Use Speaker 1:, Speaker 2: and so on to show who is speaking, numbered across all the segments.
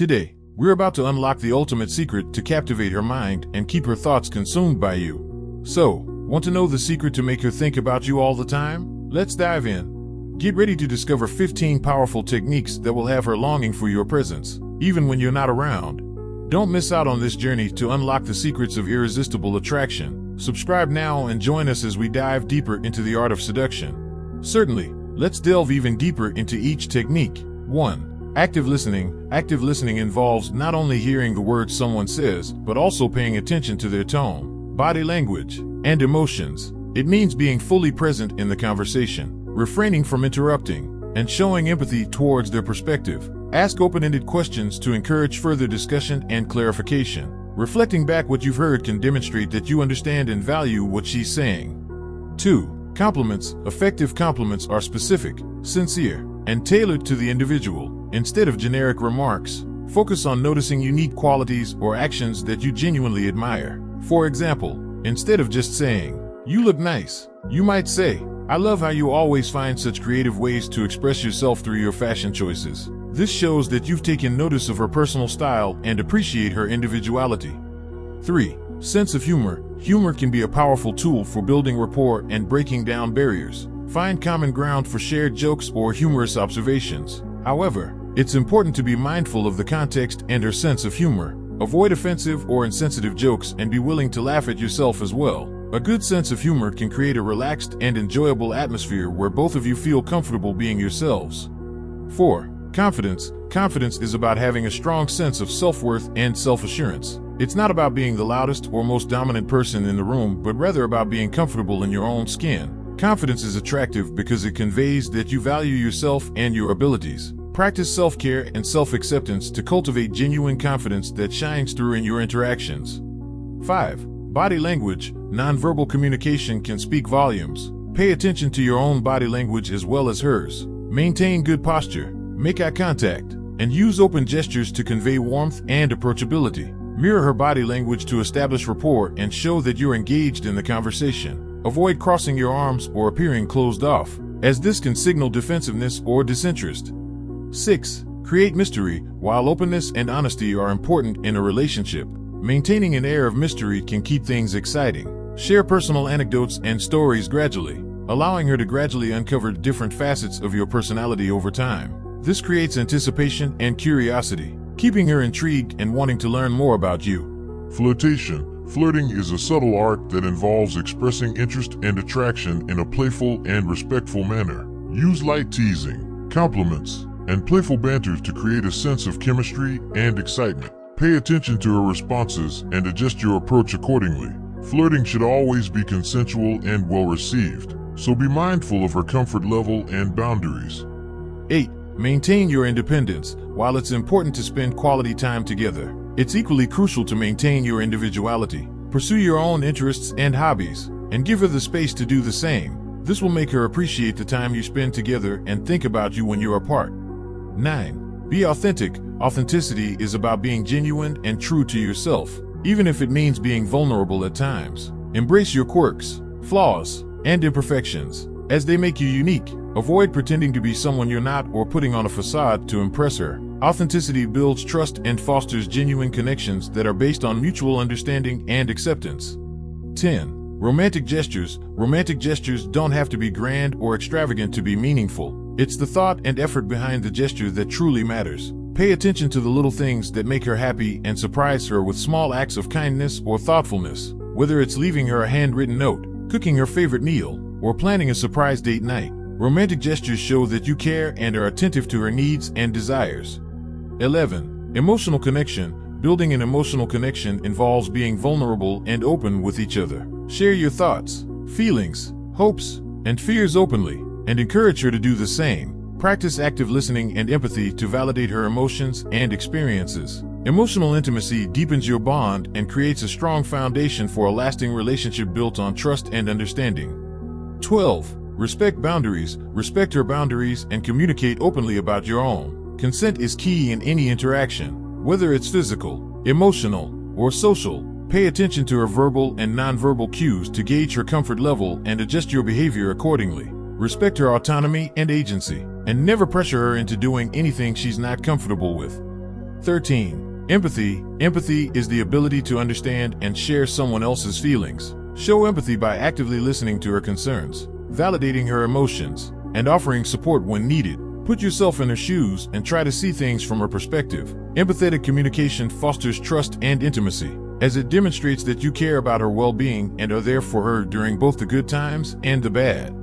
Speaker 1: Today, we're about to unlock the ultimate secret to captivate her mind and keep her thoughts consumed by you. So, want to know the secret to make her think about you all the time? Let's dive in. Get ready to discover 15 powerful techniques that will have her longing for your presence, even when you're not around. Don't miss out on this journey to unlock the secrets of irresistible attraction. Subscribe now and join us as we dive deeper into the art of seduction. Certainly, let's delve even deeper into each technique. 1. Active listening. Active listening involves not only hearing the words someone says, but also paying attention to their tone, body language, and emotions. It means being fully present in the conversation, refraining from interrupting, and showing empathy towards their perspective. Ask open-ended questions to encourage further discussion and clarification. Reflecting back what you've heard can demonstrate that you understand and value what she's saying. 2. Compliments. Effective compliments are specific, sincere, and tailored to the individual. Instead of generic remarks, focus on noticing unique qualities or actions that you genuinely admire. For example, instead of just saying, "You look nice," you might say, "I love how you always find such creative ways to express yourself through your fashion choices." This shows that you've taken notice of her personal style and appreciate her individuality. 3. Sense of humor. Humor can be a powerful tool for building rapport and breaking down barriers. Find common ground for shared jokes or humorous observations. However, it's important to be mindful of the context and her sense of humor. Avoid offensive or insensitive jokes and be willing to laugh at yourself as well. A good sense of humor can create a relaxed and enjoyable atmosphere where both of you feel comfortable being yourselves. 4. Confidence. Confidence is about having a strong sense of self-worth and self-assurance. It's not about being the loudest or most dominant person in the room, but rather about being comfortable in your own skin. Confidence is attractive because it conveys that you value yourself and your abilities. Practice self-care and self-acceptance to cultivate genuine confidence that shines through in your interactions. 5. Body language. Nonverbal communication can speak volumes. Pay attention to your own body language as well as hers. Maintain good posture, make eye contact, and use open gestures to convey warmth and approachability. Mirror her body language to establish rapport and show that you're engaged in the conversation. Avoid crossing your arms or appearing closed off, as this can signal defensiveness or disinterest. 6. Create mystery. While openness and honesty are important in a relationship, maintaining an air of mystery can keep things exciting. Share personal anecdotes and stories gradually, allowing her to gradually uncover different facets of your personality over time. This creates anticipation and curiosity, keeping her intrigued and wanting to learn more about you.
Speaker 2: Flirtation. Flirting is a subtle art that involves expressing interest and attraction in a playful and respectful manner. Use light teasing, compliments, and playful banter to create a sense of chemistry and excitement. Pay attention to her responses and adjust your approach accordingly. Flirting should always be consensual and well received, so be mindful of her comfort level and boundaries.
Speaker 1: 8. Maintain your independence. While it's important to spend quality time together, it's equally crucial to maintain your individuality. Pursue your own interests and hobbies, and give her the space to do the same. This will make her appreciate the time you spend together and think about you when you're apart. 9. Be authentic. Authenticity is about being genuine and true to yourself, even if it means being vulnerable at times. Embrace your quirks, flaws, and imperfections, as they make you unique. Avoid pretending to be someone you're not or putting on a facade to impress her. Authenticity builds trust and fosters genuine connections that are based on mutual understanding and acceptance. 10. Romantic gestures. Romantic gestures don't have to be grand or extravagant to be meaningful. It's the thought and effort behind the gesture that truly matters. Pay attention to the little things that make her happy and surprise her with small acts of kindness or thoughtfulness. Whether it's leaving her a handwritten note, cooking her favorite meal, or planning a surprise date night, romantic gestures show that you care and are attentive to her needs and desires. 11. Emotional connection. Building an emotional connection involves being vulnerable and open with each other. Share your thoughts, feelings, hopes, and fears openly, and encourage her to do the same. Practice active listening and empathy to validate her emotions and experiences. Emotional intimacy deepens your bond and creates a strong foundation for a lasting relationship built on trust and understanding. 12. Respect boundaries. Respect her boundaries and communicate openly about your own. Consent is key in any interaction, whether it's physical, emotional, or social. Pay attention to her verbal and nonverbal cues to gauge her comfort level and adjust your behavior accordingly. Respect her autonomy and agency, and never pressure her into doing anything she's not comfortable with. 13. Empathy. Empathy is the ability to understand and share someone else's feelings. Show empathy by actively listening to her concerns, validating her emotions, and offering support when needed. Put yourself in her shoes and try to see things from her perspective. Empathetic communication fosters trust and intimacy, as it demonstrates that you care about her well-being and are there for her during both the good times and the bad.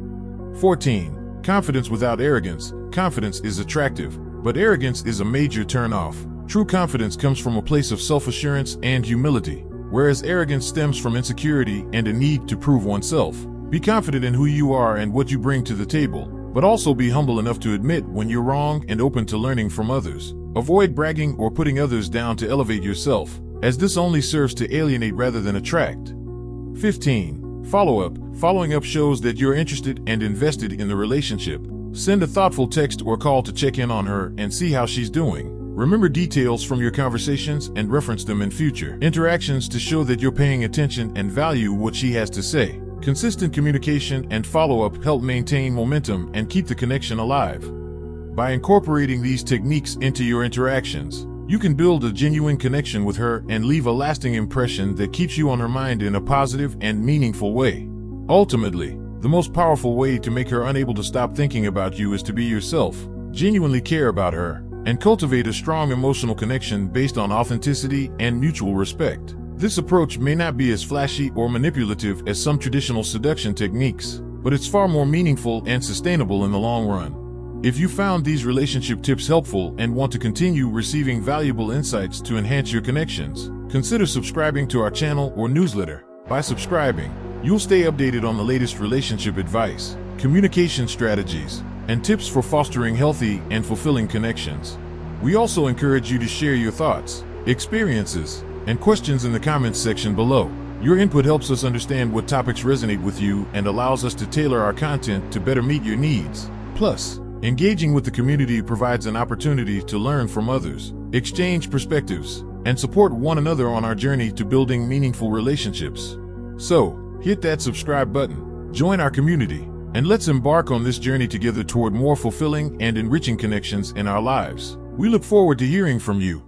Speaker 1: 14. Confidence without arrogance. Confidence is attractive, but arrogance is a major turn-off. True confidence comes from a place of self-assurance and humility, whereas arrogance stems from insecurity and a need to prove oneself. Be confident in who you are and what you bring to the table, but also be humble enough to admit when you're wrong and open to learning from others. Avoid bragging or putting others down to elevate yourself, as this only serves to alienate rather than attract. 15. Follow-up. Following up shows that you're interested and invested in the relationship. Send a thoughtful text or call to check in on her and see how she's doing. Remember details from your conversations and reference them in future interactions to show that you're paying attention and value what she has to say. Consistent communication and follow-up help maintain momentum and keep the connection alive. By incorporating these techniques into your interactions, you can build a genuine connection with her and leave a lasting impression that keeps you on her mind in a positive and meaningful way. Ultimately, the most powerful way to make her unable to stop thinking about you is to be yourself, genuinely care about her, and cultivate a strong emotional connection based on authenticity and mutual respect. This approach may not be as flashy or manipulative as some traditional seduction techniques, but it's far more meaningful and sustainable in the long run. If you found these relationship tips helpful and want to continue receiving valuable insights to enhance your connections, consider subscribing to our channel or newsletter. By subscribing, you'll stay updated on the latest relationship advice, communication strategies, and tips for fostering healthy and fulfilling connections. We also encourage you to share your thoughts, experiences, and questions in the comments section below. Your input helps us understand what topics resonate with you and allows us to tailor our content to better meet your needs. Plus, engaging with the community provides an opportunity to learn from others, exchange perspectives, and support one another on our journey to building meaningful relationships. So, hit that subscribe button, join our community, and let's embark on this journey together toward more fulfilling and enriching connections in our lives. We look forward to hearing from you.